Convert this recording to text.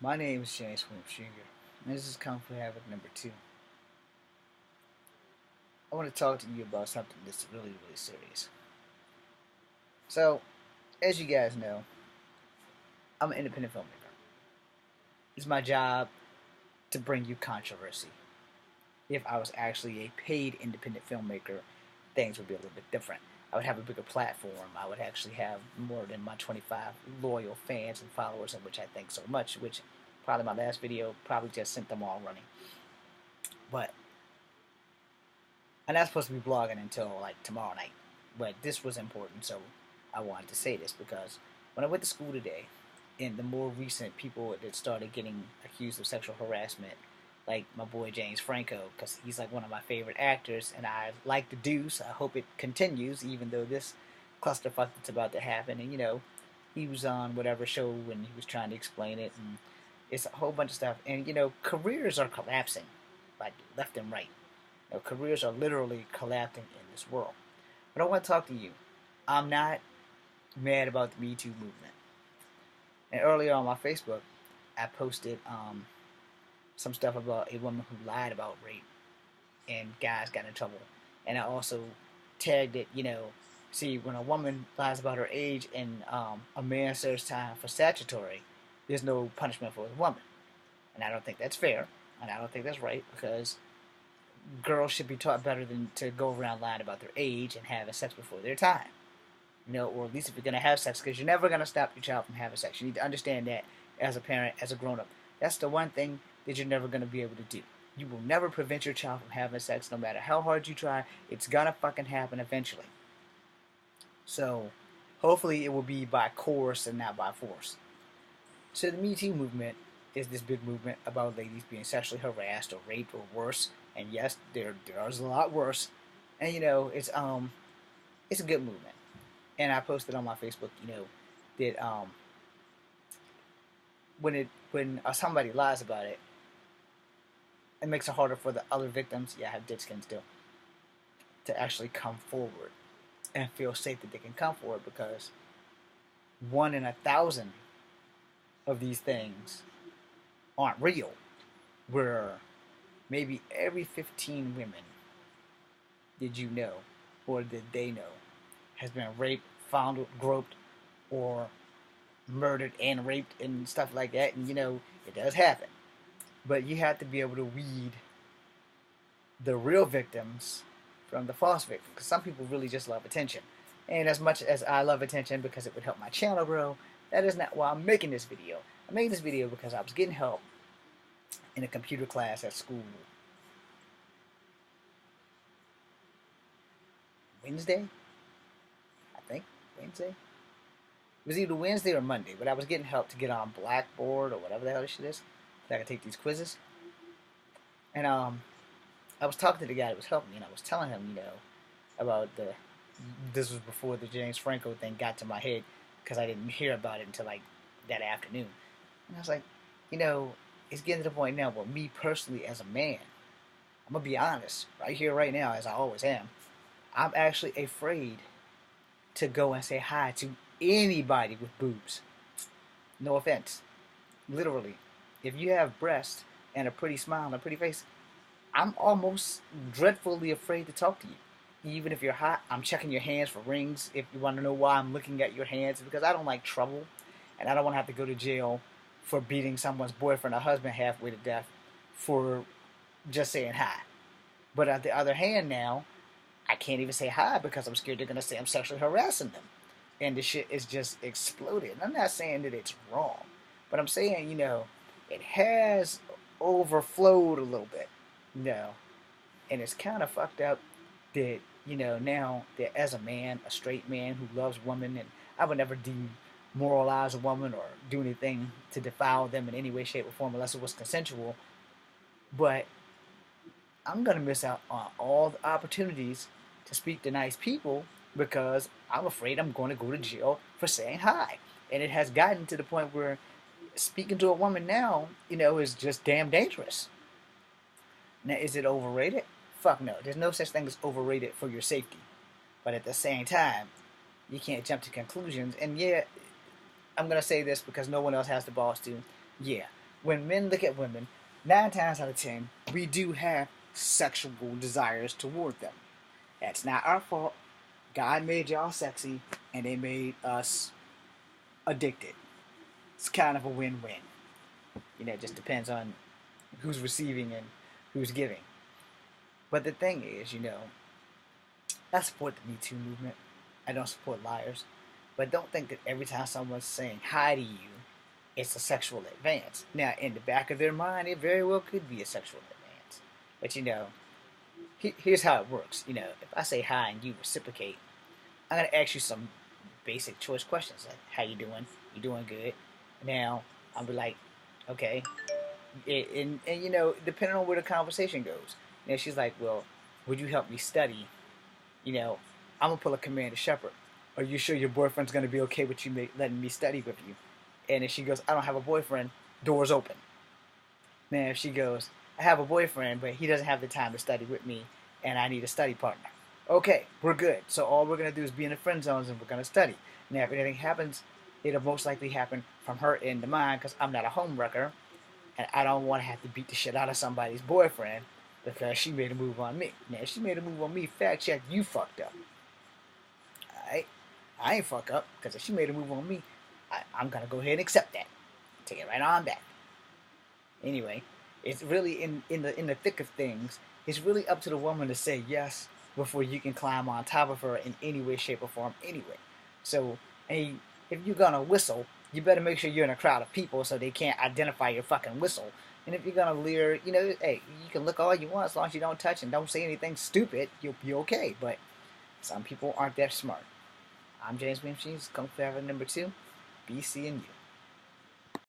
My name is James William Jr. and this is Kung Fu Havoc number 2. I want to talk to you about something that's really, really serious. So, as you guys know, I'm an independent filmmaker. It's my job to bring you controversy. If I was actually a paid independent filmmaker, things would be a little bit different. I would have a bigger platform. I would actually have more than my 25 loyal fans and followers, in which I thank so much, which probably my last video probably just sent them all running. But I'm not supposed to be blogging until like tomorrow night, but this was important, so I wanted to say this because when I went to school today, and the more recent people that started getting accused of sexual harassment, like my boy James Franco, because he's like one of my favorite actors, and I like the Deuce. I hope it continues, even though this clusterfuck that's about to happen. And he was on whatever show when he was trying to explain it, and it's a whole bunch of stuff. And careers are collapsing, like left and right. Careers are literally collapsing in this world. But I want to talk to you. I'm not mad about the Me Too movement. And earlier on my Facebook, I posted some stuff about a woman who lied about rape and guys got in trouble. And I also tagged it, see, when a woman lies about her age and a man serves time for statutory, there's no punishment for the woman. And I don't think that's fair. And I don't think that's right because girls should be taught better than to go around lying about their age and having sex before their time. Or at least if you're going to have sex, because you're never going to stop your child from having sex. You need to understand that as a parent, as a grown up. That's the one thing that you're never going to be able to do. You will never prevent your child from having sex, no matter how hard you try. It's going to fucking happen eventually. So, hopefully, it will be by course and not by force. So, the Me Too movement is this big movement about ladies being sexually harassed or raped or worse. And yes, there's a lot worse. And it's a good movement. And I posted on my Facebook, that when somebody lies about it, it makes it harder for the other victims. Yeah, I have dick skin still, to actually come forward and feel safe that they can come forward because 1 in 1,000 of these things aren't real. Where maybe every 15 women did you know or did they know has been raped, found, groped, or murdered and raped and stuff like that. And it does happen. But you have to be able to weed the real victims from the false victims. Because some people really just love attention. And as much as I love attention because it would help my channel grow, that is not why I'm making this video. I'm making this video because I was getting help in a computer class at school Wednesday, I think. Wednesday? It was either Wednesday or Monday, but I was getting help to get on Blackboard or whatever the hell this shit is. So I could take these quizzes. And I was talking to the guy that was helping me, and I was telling him, about this was before the James Franco thing got to my head, because I didn't hear about it until like that afternoon. And I was like, it's getting to the point now where me personally as a man, I'm gonna be honest, right here, right now, as I always am, I'm actually afraid to go and say hi to anybody with boobs. No offense. Literally. If you have breasts and a pretty smile and a pretty face, I'm almost dreadfully afraid to talk to you. Even if you're hot, I'm checking your hands for rings. If you want to know why I'm looking at your hands, because I don't like trouble, and I don't want to have to go to jail for beating someone's boyfriend or husband halfway to death for just saying hi. But on the other hand now, I can't even say hi because I'm scared they're going to say I'm sexually harassing them. And the shit is just exploded. I'm not saying that it's wrong, but I'm saying, it has overflowed a little bit, and it's kind of fucked up that, now that as a man, a straight man who loves women, and I would never demoralize a woman or do anything to defile them in any way, shape, or form unless it was consensual, but I'm going to miss out on all the opportunities to speak to nice people because I'm afraid I'm going to go to jail for saying hi. And it has gotten to the point where speaking to a woman now, is just damn dangerous. Now, is it overrated? Fuck no. There's no such thing as overrated for your safety. But at the same time, you can't jump to conclusions. And yeah, I'm going to say this because no one else has the balls to. Yeah, when men look at women, 9 times out of 10, we do have sexual desires toward them. That's not our fault. God made y'all sexy, and they made us addicted. It's kind of a win-win. It just depends on who's receiving and who's giving. But the thing is, I support the Me Too movement. I don't support liars. But don't think that every time someone's saying hi to you, it's a sexual advance. Now, in the back of their mind, it very well could be a sexual advance. But here's how it works. If I say hi and you reciprocate, I'm gonna ask you some basic choice questions like, "How you doing? You doing good?" Now, I'll be like, "Okay," and depending on where the conversation goes. She's like, "Well, would you help me study?" I'm gonna pull a Commander Shepard. Are you sure your boyfriend's gonna be okay with you letting me study with you? And if she goes, "I don't have a boyfriend," doors open. Now, if she goes, "I have a boyfriend, but he doesn't have the time to study with me, and I need a study partner." Okay, we're good. So all we're gonna do is be in the friend zones, and we're gonna study. Now, if anything happens, it'll most likely happen from her end to mine, because I'm not a homewrecker, and I don't want to have to beat the shit out of somebody's boyfriend because she made a move on me. Now, if she made a move on me, fact check, you fucked up. Alright? I ain't fuck up, because if she made a move on me, I'm gonna go ahead and accept that. Take it right on back. Anyway, it's really in the thick of things. It's really up to the woman to say yes before you can climb on top of her in any way, shape, or form. Anyway, so hey, if you're gonna whistle, you better make sure you're in a crowd of people so they can't identify your fucking whistle. And if you're gonna leer, hey, you can look all you want as long as you don't touch and don't say anything stupid. You'll be okay. But some people aren't that smart. I'm James Williams. Kung Fu Number 2. Be seeing you.